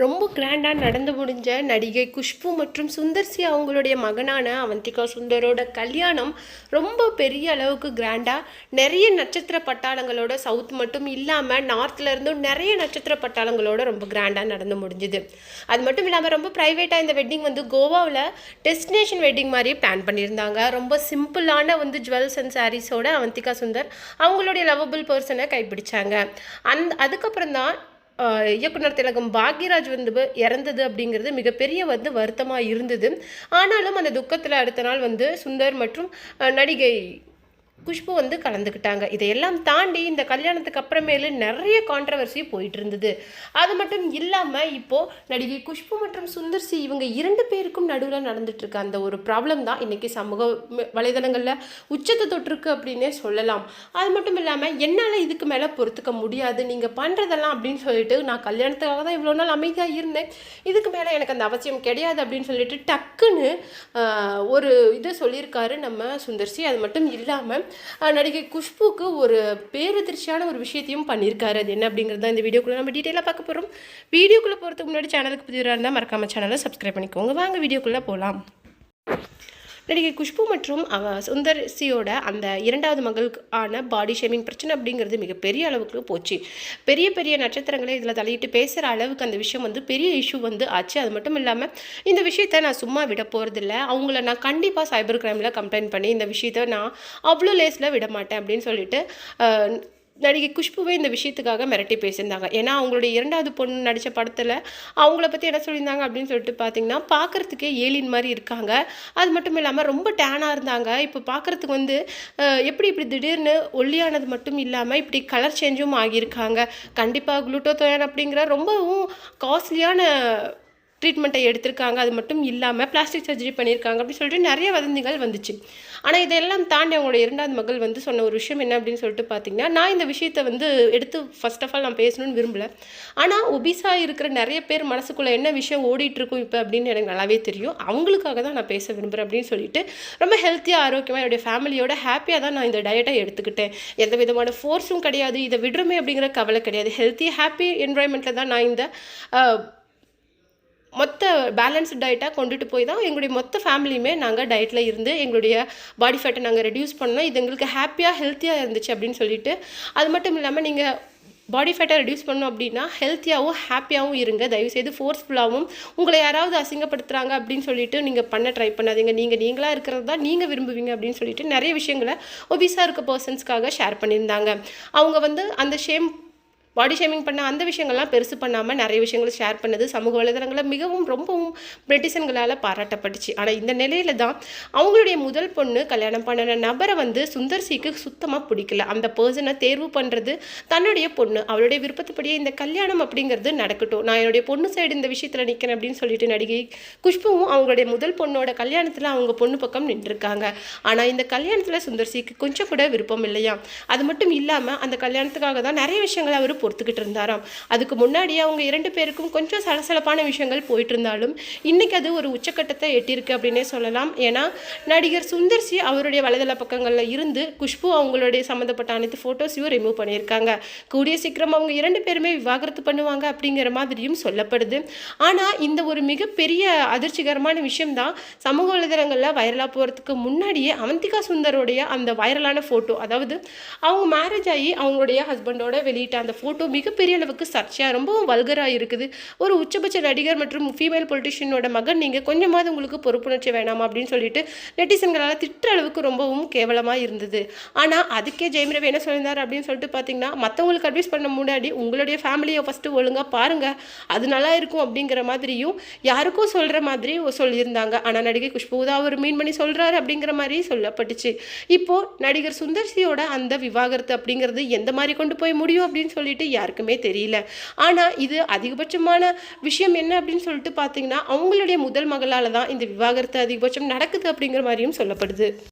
ரொம்ப கிராண்டாக நடந்து முடிஞ்ச நடிகை குஷ்பு மற்றும் சுந்தர் சி அவங்களுடைய மகனான அவந்திகா சுந்தரோட கல்யாணம் ரொம்ப பெரிய அளவுக்கு கிராண்டாக நிறைய நட்சத்திர பட்டாளங்களோட சவுத் மட்டும் இல்லாமல் நார்த்தில் இருந்தும் நிறைய நட்சத்திர பட்டாளங்களோட ரொம்ப கிராண்டாக நடந்து முடிஞ்சுது. அது மட்டும் இல்லாமல் ரொம்ப ப்ரைவேட்டாக இந்த வெட்டிங் கோவாவில் டெஸ்டினேஷன் வெட்டிங் மாதிரி பிளான் பண்ணியிருந்தாங்க. ரொம்ப சிம்பிளான ஜுவல்ஸ் அண்ட் சாரீஸோட அவந்திகா சுந்தர் அவங்களுடைய லவபிள் பர்சனை கைப்பிடிச்சாங்க. அதுக்கப்புறம் தான் இயக்குனர் திலகம் பாக்யராஜ் இறந்தது அப்படிங்கிறது மிகப்பெரிய வருத்தமாக இருந்தது. ஆனாலும் அந்த துக்கத்தில் அடுத்த நாள் சுந்தர் மற்றும் நடிகை குஷ்பு கலந்துக்கிட்டாங்க. இதையெல்லாம் தாண்டி இந்த கல்யாணத்துக்கு அப்புறமேலு நிறைய கான்ட்ரவர்சி போயிட்டு இருந்தது. அது மட்டும் இல்லாமல் இப்போது நடிகை குஷ்பு மற்றும் சுந்தர் சி இவங்க 2 பேருக்கும் நடுவில் நடந்துட்டு இருக்க அந்த ஒரு ப்ராப்ளம் தான் இன்றைக்கி சமூக வலைதளங்களில் உச்சத்தை தொட்டிருக்கு அப்படின்னே சொல்லலாம். அது மட்டும் இல்லாமல் என்னால் இதுக்கு மேலே பொறுத்துக்க முடியாது, நீங்கள் பண்ணுறதெல்லாம் அப்படின்னு சொல்லிட்டு, நான் கல்யாணத்துக்காக தான் இவ்வளோ நாள் அமைதியாக இருந்தேன், இதுக்கு மேலே எனக்கு அந்த அவசியம் கிடையாது அப்படின்னு சொல்லிட்டு டக்குன்னு ஒரு இது சொல்லியிருக்காரு நம்ம சுந்தர் சி. அது மட்டும் இல்லாமல் நடிகை குஷ்புக்கு ஒரு பேரதிர்ச்சியான ஒரு விஷயத்தையும் பண்ணியிருக்காரு. அது என்ன அப்படிங்கிறது தான் இந்த வீடியோக்குள்ளே நம்ம டீட்டெயிலாக பார்க்க போகிறோம். வீடியோக்குள்ளே போகிறதுக்கு முன்னாடி சேனலுக்கு புதியவராக இருந்தால் மறக்காமல் சேனலை சப்ஸ்கிரைப் பண்ணிக்கோங்க. வாங்க வீடியோக்குள்ளே போகலாம். நடிகை குஷ்பு மற்றும் சுந்தர் சியோட அந்த 2வது மகளுக்கு ஆன பாடி ஷேமிங் பிரச்சனை அப்படிங்கிறது மிகப்பெரிய அளவுக்கு போச்சு. பெரிய பெரிய நட்சத்திரங்களே இதில் தலையிட்டு பேசுகிற அளவுக்கு அந்த விஷயம் பெரிய இஷ்யூ ஆச்சு. அது மட்டும் இல்லாமல் இந்த விஷயத்தை நான் சும்மா விட போகிறதில்ல, அவங்கள நான் கண்டிப்பாக சைபர் கிரைமில் கம்ப்ளைண்ட் பண்ணி இந்த விஷயத்தை நான் அவ்வளோ லேஸில் விட மாட்டேன் அப்படின்னு சொல்லிட்டு நடிகை குஷ்புவே இந்த விஷயத்துக்காக மிரட்டி பேசியிருந்தாங்க. ஏன்னா அவங்களுடைய 2வது பொண்ணு நடித்த படத்தில் அவங்கள பற்றி என்ன சொல்லியிருந்தாங்க அப்படின்னு சொல்லிட்டு பார்த்தீங்கன்னா, பார்க்குறதுக்கே ஏலின் மாதிரி இருக்காங்க, அது மட்டும் இல்லாமல் ரொம்ப டேனாக இருந்தாங்க, இப்போ பார்க்குறதுக்கு இப்படி திடீர்னு ஒல்லியானது மட்டும் இல்லாமல் இப்படி கலர் சேஞ்சும் ஆகியிருக்காங்க, கண்டிப்பாக குளுட்டோதயான் அப்படிங்கிற ரொம்பவும் காஸ்ட்லியான ட்ரீட்மெண்ட்டை எடுத்திருக்காங்க, அது மட்டும் இல்லாமல் பிளாஸ்டிக் சர்ஜரி பண்ணியிருக்காங்க அப்படின்னு சொல்லிட்டு நிறைய வதந்திகள் வந்துச்சு. ஆனால் இதெல்லாம் தாண்டி அவங்களோட 2வது மகள் சொன்ன ஒரு விஷயம் என்ன அப்படின்னு சொல்லிட்டு பார்த்தீங்கன்னா, நான் இந்த விஷயத்தை எடுத்து ஃபர்ஸ்ட் ஆஃப் ஆல் நான் பேசணும்னு விரும்பலை, ஆனால் ஒபிஸாக இருக்கிற நிறைய பேர் மனசுக்குள்ளே என்ன விஷயம் ஓடிட்டுருக்கும் இப்போ அப்படின்னு எனக்கு நல்லாவே தெரியும், அவங்களுக்காக தான் நான் பேச விரும்புகிறேன் அப்படின்னு சொல்லிட்டு ரொம்ப ஹெல்த்தியாக ஆரோக்கியமாக என்னுடைய ஃபேமிலியோட ஹாப்பியாக தான் நான் இந்த டயட்டை எடுத்துக்கிட்டேன். எந்த விதமான ஃபோர்ஸும் கிடையாது, இதை விடுறமே அப்படிங்கிற கவலை கிடையாது, ஹெல்த்தி ஹாப்பி என்வாயன்மெண்ட்டில் தான் நான் இந்த மொத்த பேலன்ஸ்டு டயட்டாக கொண்டுட்டு போய் தான் எங்களுடைய மொத்த ஃபேமிலியுமே நாங்கள் டயட்டில் இருந்து எங்களுடைய பாடி ஃபேட்டை நாங்கள் ரெடியூஸ் பண்ணோம். இது எங்களுக்கு ஹாப்பியாக ஹெல்த்தியாக இருந்துச்சு அப்படின்னு சொல்லிட்டு. அது மட்டும் இல்லாமல் நீங்கள் பாடி ஃபேட்டை ரெடியூஸ் பண்ணோம் அப்படின்னா ஹெல்த்தியாகவும் ஹாப்பியாகவும் இருங்க, தயவுசெய்து ஃபோர்ஸ்ஃபுல்லாகவும் உங்களை யாராவது அசிங்கப்படுத்துகிறாங்க அப்படின்னு சொல்லிட்டு நீங்கள் பண்ண ட்ரை பண்ணாதீங்க, நீங்களாக இருக்கிறது தான் நீங்கள் விரும்புவீங்க அப்படின்னு சொல்லிட்டு நிறைய விஷயங்களை ஒபிஸாக இருக்க பர்சன்ஸ்க்காக ஷேர் பண்ணியிருந்தாங்க. அவங்க அந்த பாடி ஷேமிங் பண்ண அந்த விஷயங்கள்லாம் பெருசு பண்ணாமல் நிறைய விஷயங்களை ஷேர் பண்ணது சமூக வலைதளங்களில் மிகவும் ரொம்பவும் நெட்டிசன்களால் பாராட்டப்பட்டுச்சு. ஆனால் இந்த நிலையில தான் அவங்களுடைய முதல் பொண்ணு கல்யாணம் பண்ண நபரை சுந்தர் சிக்கு சுத்தமாக பிடிக்கல. அந்த பர்சனை தேர்வு பண்ணுறது தன்னுடைய பொண்ணு, அவளுடைய விருப்பத்துப்படியே இந்த கல்யாணம் அப்படிங்கிறது நடக்கட்டும், நான் என்னுடைய பொண்ணு சைடு இந்த விஷயத்தில் நிற்கிறேன் அப்படின்னு சொல்லிட்டு நடிகை குஷ்புவும் அவங்களுடைய முதல் பொண்ணோட கல்யாணத்தில் அவங்க பொண்ணு பக்கம் நின்றுருக்காங்க. ஆனால் இந்த கல்யாணத்தில் சுந்தர் சிக்கு கொஞ்சம் கூட விருப்பம் இல்லையா. அது மட்டும் இல்லாமல் அந்த கல்யாணத்துக்காக தான் நிறைய விஷயங்களை அவர் பொறுத்துக்கிட்டு இருந்தாராம். அதுக்கு முன்னாடியே அவங்க 2 பேருக்கும் கொஞ்சம் சலசலப்பான விஷயங்கள் போயிட்டு இருந்தாலும் இன்னைக்கு அது ஒரு உச்சக்கட்டத்தை எட்டியிருக்கு அப்படின்னே சொல்லலாம். ஏன்னா நடிகர் சுந்தர் சி அவருடைய வலைதள பக்கங்களில் இருந்து குஷ்பு அவங்களுடைய சம்மந்தப்பட்ட அனைத்து ஃபோட்டோஸையும் ரிமூவ் பண்ணியிருக்காங்க. கூடிய சீக்கிரம் அவங்க 2 பேருமே விவாகரத்து பண்ணுவாங்க அப்படிங்கிற மாதிரியும் சொல்லப்படுது. ஆனால் இந்த ஒரு மிகப்பெரிய அதிர்ச்சிகரமான விஷயம் தான் சமூக வலைதளங்களில் வைரலாக போகிறதுக்கு முன்னாடியே அவந்திகா சுந்தரோடைய அந்த வைரலான ஃபோட்டோ, அதாவது அவங்க மேரேஜ் ஆகி அவங்களுடைய ஹஸ்பண்டோட வெளியிட்ட அந்த ஃபோட்டோ மிகப்பெரிய அளவுக்கு சர்ச்சையாக ரொம்பவும் வல்கராக இருக்குது. ஒரு உச்சபட்ச நடிகர் மற்றும் ஃபீமேல் பொலிட்டிஷியனோட மகன், நீங்கள் கொஞ்சமாவது உங்களுக்கு பொறுப்புணர்ச்சி வேணாமா அப்படின்னு சொல்லிட்டு நெட்டிசன்களால் திட்டுற அளவுக்கு ரொம்பவும் கேவலமாக இருந்தது. ஆனால் அதுக்கே ஜெயம் ரவி என்ன சொல்லியிருந்தார் அப்படின்னு சொல்லிட்டு பார்த்தீங்கன்னா, மற்றவங்களுக்கு அட்வைஸ் பண்ண முன்னாடி உங்களுடைய ஃபேமிலியை ஃபஸ்ட்டு ஒழுங்காக பாருங்கள், அது நல்லா இருக்கும் அப்படிங்கிற மாதிரியும் யாருக்கும் சொல்கிற மாதிரி சொல்லியிருந்தாங்க. ஆனால் நடிகை குஷ்பு தான் அவர் மீன் பண்ணி சொல்கிறாரு அப்படிங்கிற மாதிரி சொல்லப்பட்டுச்சு. இப்போது நடிகர் சுந்தர் சியோட அந்த விவாகரத்து அப்படிங்கிறது எந்த மாதிரி கொண்டு போய் முடியும் அப்படின்னு சொல்லிட்டு யாருக்குமே தெரியல. ஆனால் இது அதிகபட்சமான விஷயம் என்ன அப்படின்னு சொல்லிட்டு பார்த்தீங்கன்னா, அவங்களுடைய முதல் மகளால் தான் இந்த விவாகரத்து அதிகபட்சம் நடக்குது அப்படிங்கிற மாதிரியும் சொல்லப்படுது.